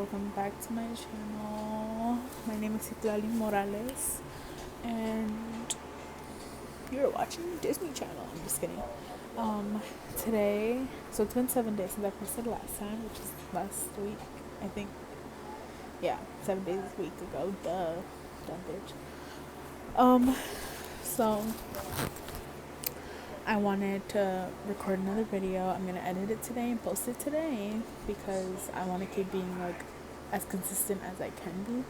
welcome back to my channel. My name is Citlali Morales, and you're watching Disney Channel. I'm just kidding. Today, so it's been 7 days since I posted last time, which is last week, I think. Yeah, 7 days a week ago. Duh, dumb bitch. So I wanted to record another video. I'm gonna edit it today and post it today because I want to keep being like as consistent as I can be,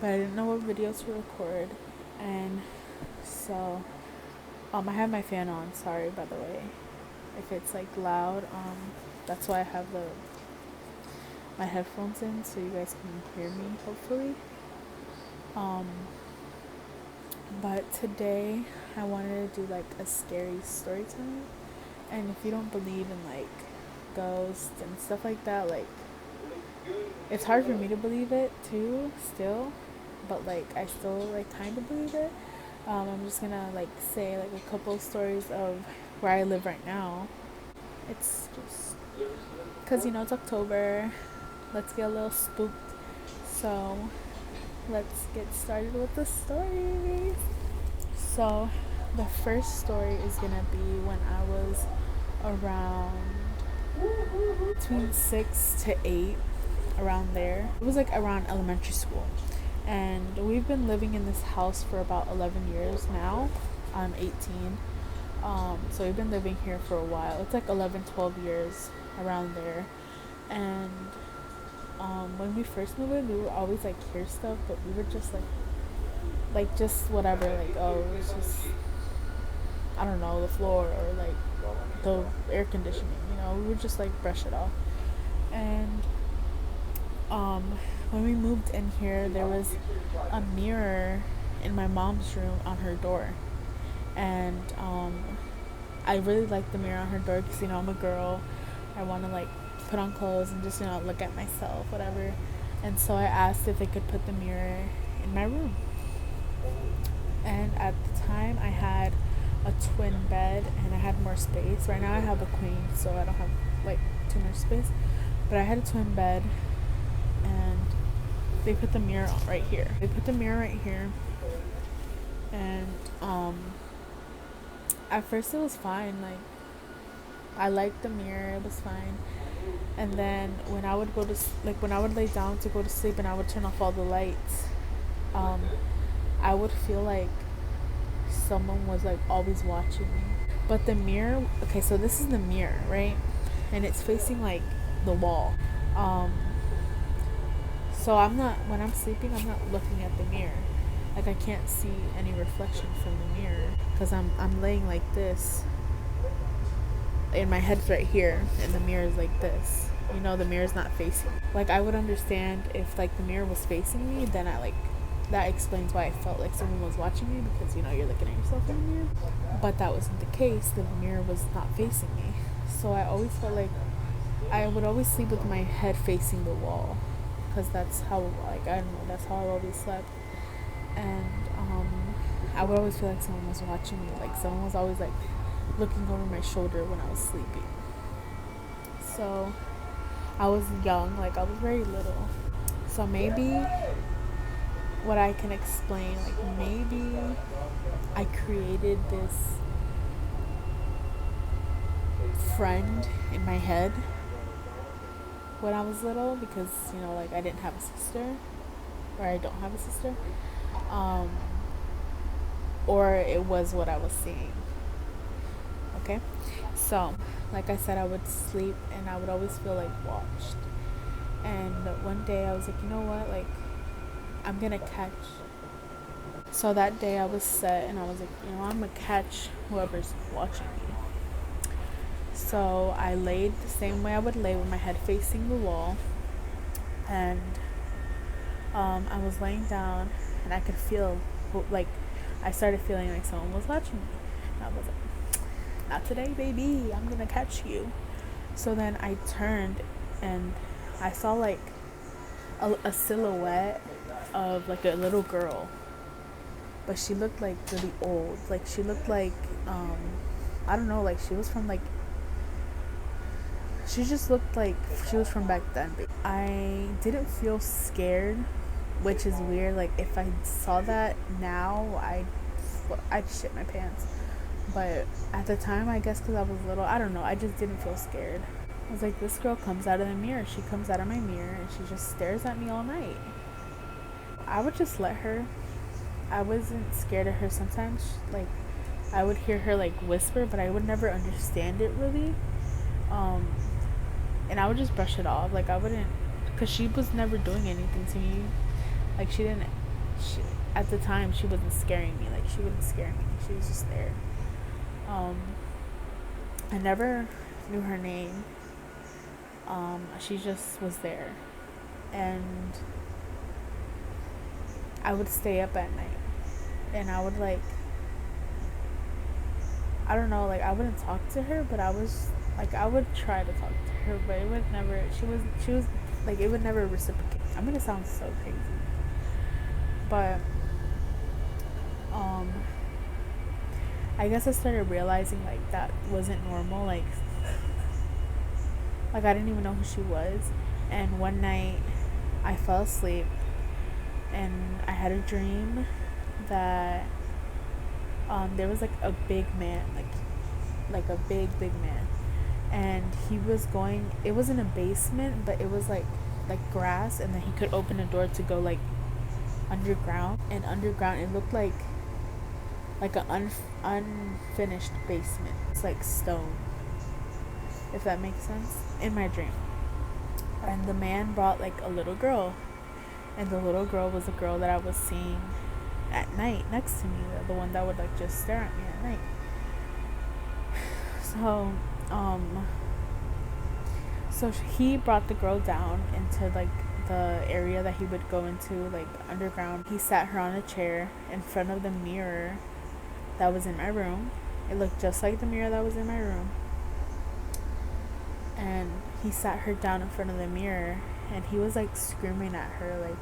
but I didn't know what videos to record, and so I have my fan on. Sorry, by the way, if it's like loud. That's why I have my headphones in so you guys can hear me hopefully. But today I wanted to do like a scary story time, and if you don't believe in like ghosts and stuff like that, like it's hard for me to believe it too still, but like I still like kind of believe it. I'm just gonna like say like a couple stories of where I live right now. It's just because it's October. Let's get a little spooked. So let's get started with the stories. So the first story is gonna be when I was around between 6 to 8, around there. It was like around elementary school, and we've been living in this house for about 11 years now. I'm 18, so we've been living here for a while. It's like 11-12 years, around there. And when we first moved in, we would always like hear stuff, but we were just like just whatever, like, oh, it was just, I don't know, the floor or like the air conditioning, we would just like brush it off. And when we moved in here, there was a mirror in my mom's room on her door, and I really like the mirror on her door because I'm a girl. I want to like put on clothes and just look at myself, whatever. And so I asked if they could put the mirror in my room. And at the time I had a twin bed and I had more space. Right now I have a queen, so I don't have like too much space, but I had a twin bed, and they put the mirror right here. And at first it was fine. Like, I liked the mirror, it was fine. And then when I would when I would lay down to go to sleep and I would turn off all the lights, I would feel like someone was like always watching me. But the mirror, okay, so this is the mirror, right? And it's facing like the wall. So when I'm sleeping, I'm not looking at the mirror. Like, I can't see any reflection from the mirror because I'm laying like this, and my head's right here, and the mirror is like this. The mirror's not facing me. Like, I would understand if like the mirror was facing me, then that explains why I felt like someone was watching me, because you're looking at yourself in the mirror. But that wasn't the case. The mirror was not facing me. So I always felt like I would always sleep with my head facing the wall, because that's how, like, I don't know, that's how I always slept. And I would always feel like someone was watching me. Like, someone was always like looking over my shoulder when I was sleeping. So I was young, like I was very little. So maybe what I can explain, like, maybe I created this friend in my head when I was little, because like, I didn't have a sister, or I don't have a sister, or it was what I was seeing. Okay, so like I said, I would sleep and I would always feel like watched. And one day I was like, you know what, like, I'm gonna catch. So that day I was set and I was like, I'm gonna catch whoever's watching me. So I laid the same way I would lay, with my head facing the wall, and I was laying down and I could feel, like, I started feeling like someone was watching me. And I was like, not today, baby, I'm gonna catch you. So then I turned and I saw like a silhouette of like a little girl, but she looked like really old. Like, she looked like I don't know, like she was from like she just looked like she was from back then. I didn't feel scared, which is weird. Like if I saw that now, I'd shit my pants. But at the time, I guess because I was little, I don't know, I just didn't feel scared. I was like, this girl comes out of the mirror. She comes out of my mirror and she just stares at me all night. I would just let her. I wasn't scared of her. Sometimes, like, I would hear her like whisper, but I would never understand it really. And I would just brush it off. Like I wouldn't, cause she was never doing anything to me. Like she didn't. At the time, she wasn't scaring me. Like she wouldn't scare me. She was just there. I never knew her name. She just was there, and I would stay up at night, and I would like, I don't know, like I wouldn't talk to her, but I was like, I would try to talk to her, but it would never. She was like, it would never reciprocate. I'm gonna sound so crazy, but I guess I started realizing like that wasn't normal. Like I didn't even know who she was, and one night I fell asleep, and I had a dream that there was like a big man, like a big man, and he was going. It was in a basement, but it was like grass, and then he could open a door to go like underground, and underground it looked like an unfinished basement. It's like stone, if that makes sense, in my dream. And the man brought like a little girl, and the little girl was a girl that I was seeing at night next to me, the one that would like just stare at me at night. So he brought the girl down into like the area that he would go into, like underground. He sat her on a chair in front of the mirror that was in my room. It looked just like the mirror that was in my room. And he sat her down in front of the mirror, and he was like screaming at her. Like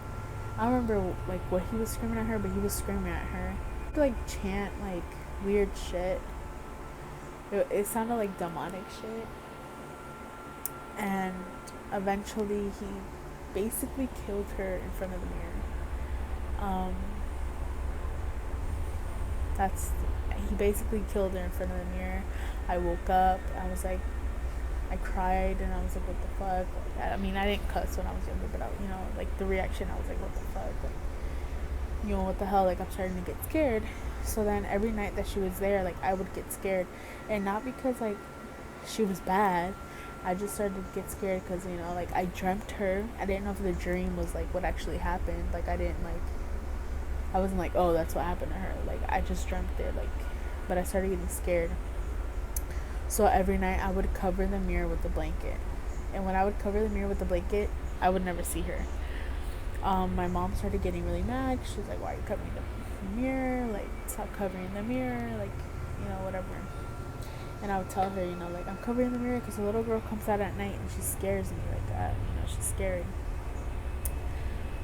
I don't remember like what he was screaming at her, but he was screaming at her. He'd, like chant like weird shit. It sounded like demonic shit. And eventually he basically killed her in front of the mirror. He basically killed her in front of the mirror. I woke up. I cried, and I was like, what the fuck? I mean, I didn't cuss when I was younger, but like the reaction, I was like, what the fuck? Like, what the hell? Like, I'm starting to get scared. So then every night that she was there, like, I would get scared, and not because like she was bad. I just started to get scared because like I dreamt her. I didn't know if the dream was like what actually happened. Like I wasn't like, oh, that's what happened to her. Like I just dreamt it. Like, but I started getting scared. So every night I would cover the mirror with the blanket. And when I would cover the mirror with the blanket, I would never see her. My mom started getting really mad. She was like, why are you covering the mirror? Like, stop covering the mirror. Like, whatever. And I would tell her, like, I'm covering the mirror because a little girl comes out at night and she scares me. Like, she's scary.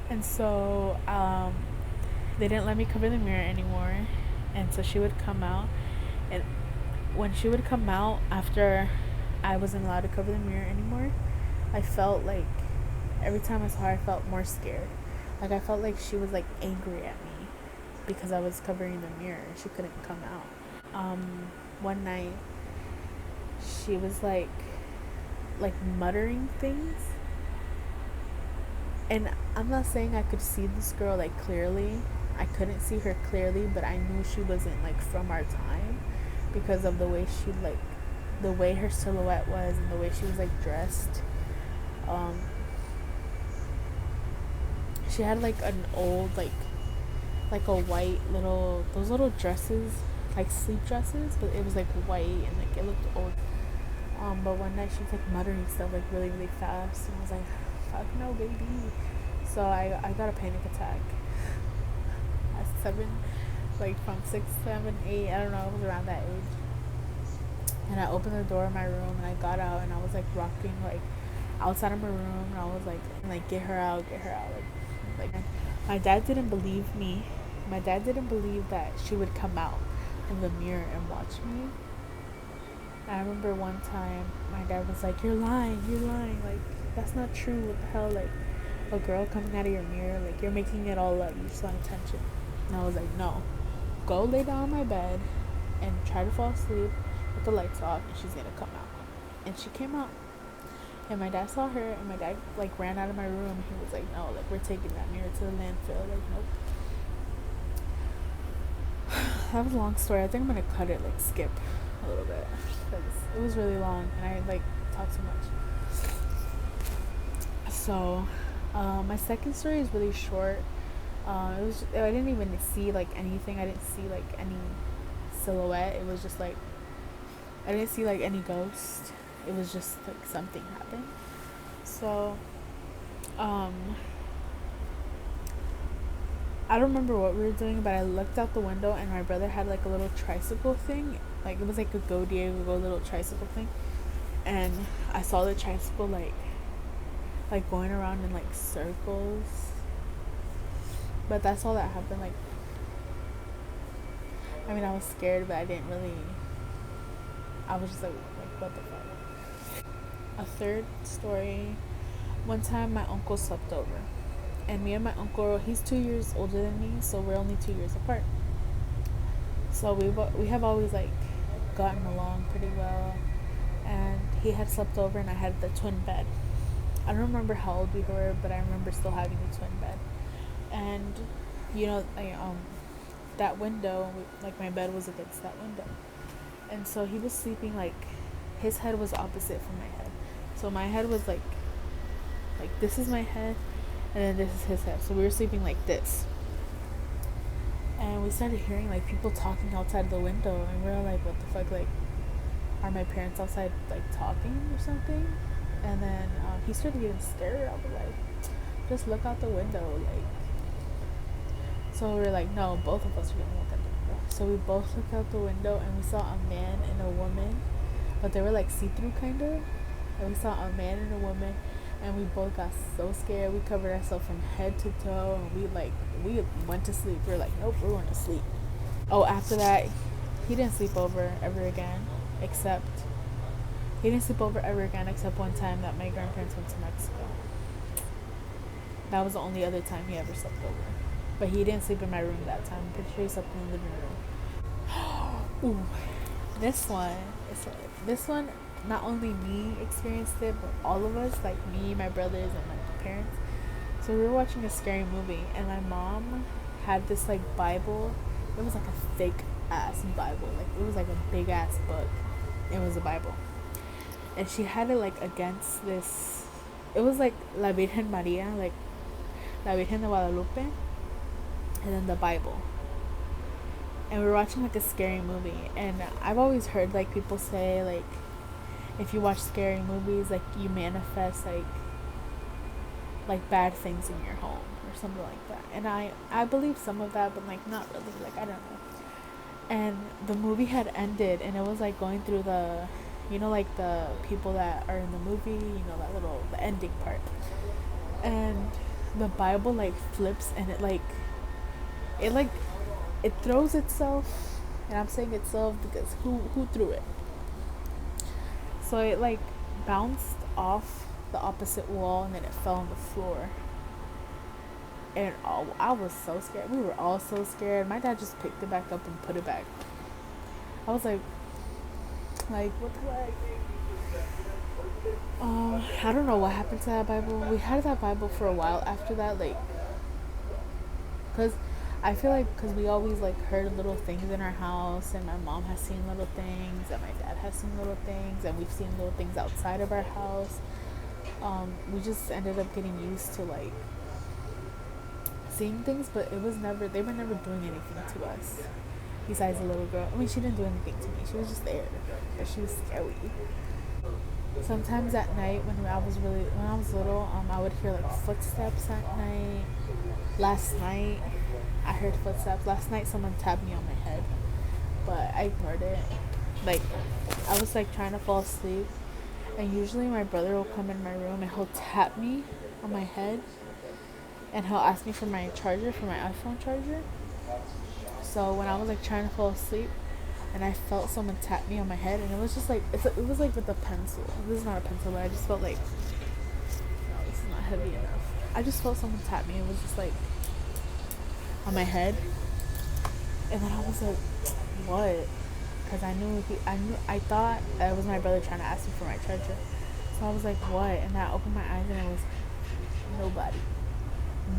And so they didn't let me cover the mirror anymore. And so she would come out. And when she would come out after I wasn't allowed to cover the mirror anymore, I felt like every time I saw her, I felt more scared. Like I felt like she was like angry at me because I was covering the mirror and she couldn't come out. One night she was like muttering things, and I'm not saying I could see this girl like clearly. I couldn't see her clearly, but I knew she wasn't like from our time because of the way the way her silhouette was and the way she was like dressed. She had like an old like a white those little dresses, like sleep dresses, but it was like white and like it looked old. But one night she was like muttering stuff like really really fast, and I was like, fuck no, baby. So I got a panic attack at 7, like from 6, 7, 8, I don't know, it was around that age. And I opened the door of my room and I got out, and I was like rocking like outside of my room, and I was like get her out, like my dad didn't believe me. My dad didn't believe that she would come out in the mirror and watch me. I remember one time my dad was like, you're lying, like, that's not true, what the hell, like, a girl coming out of your mirror, like, you're making it all up, you just want attention. And I was like, no, go lay down on my bed and try to fall asleep with the lights off, and she's gonna come out. And she came out. And my dad saw her, and my dad like ran out of my room. He was like, "No, like we're taking that mirror to the landfill." Like, nope. That was a long story. I think I'm gonna cut it, like skip a little bit, because it was really long, and I like talked too much. So, my second story is really short. I didn't even see like anything. I didn't see like any silhouette. It was just like I didn't see like any ghost. It was just like something happened. So, um, I don't remember what we were doing, but I looked out the window and my brother had like a little tricycle thing. Like it was like a Go Diego Go little tricycle thing, and I saw the tricycle like going around in like circles. But that's all that happened. Like, I mean, I was scared, but I didn't really. I was just like what the fuck. A third story. One time, my uncle slept over, and me and my uncle, he's 2 years older than me, so we're only 2 years apart. So we have always like gotten along pretty well, and he had slept over, and I had the twin bed. I don't remember how old we were, but I remember still having the twin bed, and that window, like my bed was against that window, and so he was sleeping like his head was opposite from my head, so my head was like this is my head, and then this is his head, so we were sleeping like this, and we started hearing like people talking outside the window, and we were like, what the fuck, like, are my parents outside like talking or something? And then he started getting scared. I was like, just look out the window, like. So we were like, no, both of us are gonna look out the window. So we both looked out the window, and we saw a man and a woman, but they were like see-through kind of. And we saw a man and a woman, and we both got so scared. We covered ourselves from head to toe, and we went to sleep. We were like, nope, we're going to sleep. Oh, after that, he didn't sleep over ever again, except one time that my grandparents went to Mexico. That was the only other time he ever slept over. But he didn't sleep in my room that time. I'm pretty sure he slept in the living room. Ooh, this one. This one, not only me experienced it, but all of us, like me, my brothers, and my parents. So we were watching a scary movie, and my mom had this like Bible. It was like a thick ass Bible. Like it was like a big ass book. It was a Bible. And she had it like against this. It was like La Virgen Maria, like La Virgen de Guadalupe, and then the Bible. And we were watching like a scary movie, and I've always heard like people say like if you watch scary movies, like you manifest like bad things in your home or something like that. And I believe some of that, but like not really. Like I don't know. And the movie had ended, and it was like going through the, like the people that are in the movie, the ending part. And the Bible like flips, and it throws itself, and I'm saying itself because who threw it? So it like bounced off the opposite wall, and then it fell on the floor. And I was so scared. We were all so scared. My dad just picked it back up and put it back. I was like what the heck? I don't know what happened to that Bible. We had that Bible for a while after that, like, cause I feel like because we always like heard little things in our house, and my mom has seen little things, and my dad has seen little things, and we've seen little things outside of our house. We just ended up getting used to like seeing things, but they were never doing anything to us besides the little girl. I mean, she didn't do anything to me, she was just there, but she was scary. Sometimes at night when I was little, I would hear like footsteps at night. Last night I heard footsteps. Last night someone tapped me on my head, but I ignored it. Like I was like trying to fall asleep, and usually my brother will come in my room and he'll tap me on my head, and he'll ask me for my charger, for my iPhone charger. So when I was like trying to fall asleep, and I felt someone tap me on my head, and it was just like it was like with a pencil. This is not a pencil, but I just felt like, no, this is not heavy enough. I just felt someone tap me. It was just like on my head, and then I was like, what? Because I thought it was my brother trying to ask me for my charger. So I was like, what? And I opened my eyes, and it was nobody,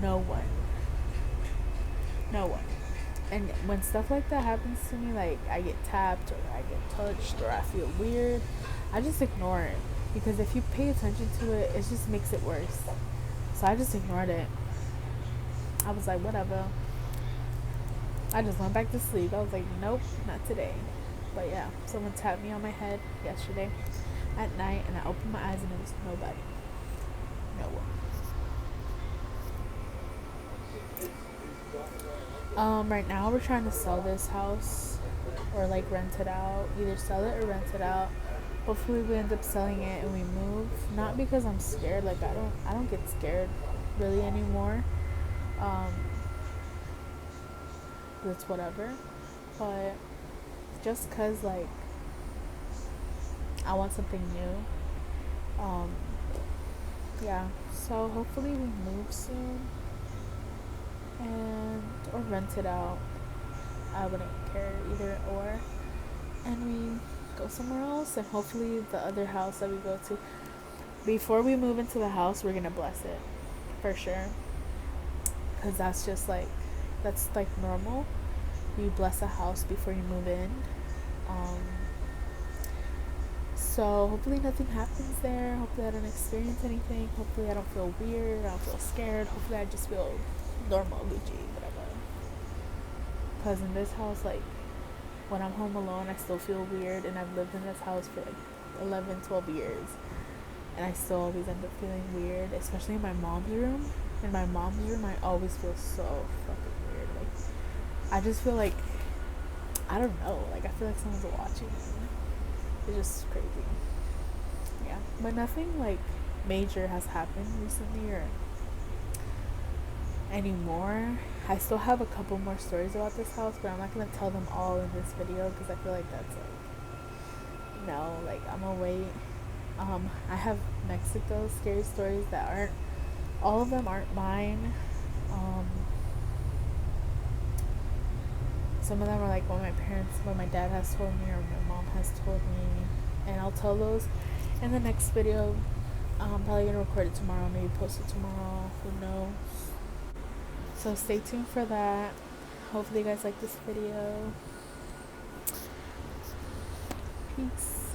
no one, no one. And when stuff like that happens to me, like I get tapped or I get touched or I feel weird, I just ignore it, because if you pay attention to it, it just makes it worse. So I just ignored it. I was like, whatever. I just went back to sleep. I was like, nope, not today. But yeah, someone tapped me on my head yesterday at night, and I opened my eyes, and it was nobody, no one. Right now we're trying to sell this house or like rent it out. Either sell it or rent it out. Hopefully we end up selling it and we move. Not because I'm scared, like I don't get scared really anymore. Um it's whatever. But just cause like I want something new. Yeah. So hopefully we move soon and or rent it out. I wouldn't care either or. And we go somewhere else, and hopefully the other house that we go to, before we move into the house, we're gonna bless it for sure, because that's like normal. You bless a house before you move in. um so hopefully nothing happens there. Hopefully I don't experience anything. Hopefully I don't feel weird, I don't feel scared. Hopefully I just feel normal, Gucci, whatever. Because in this house, like, when I'm home alone, I still feel weird, and I've lived in this house for like 11, 12 years, and I still always end up feeling weird, especially in my mom's room. In my mom's room, I always feel so fucking weird. Like, I just feel like, I don't know, like, I feel like someone's watching me. It's just crazy. Yeah, but nothing like major has happened recently or anymore. I still have a couple more stories about this house, but I'm not gonna tell them all in this video because I feel like that's like, no, like I'm gonna wait. I have Mexico scary stories that aren't, all of them aren't mine. Some of them are like what my dad has told me or my mom has told me, and I'll tell those in the next video. I'm probably gonna record it tomorrow, maybe post it tomorrow, who knows. So stay tuned for that. Hopefully you guys like this video. Peace.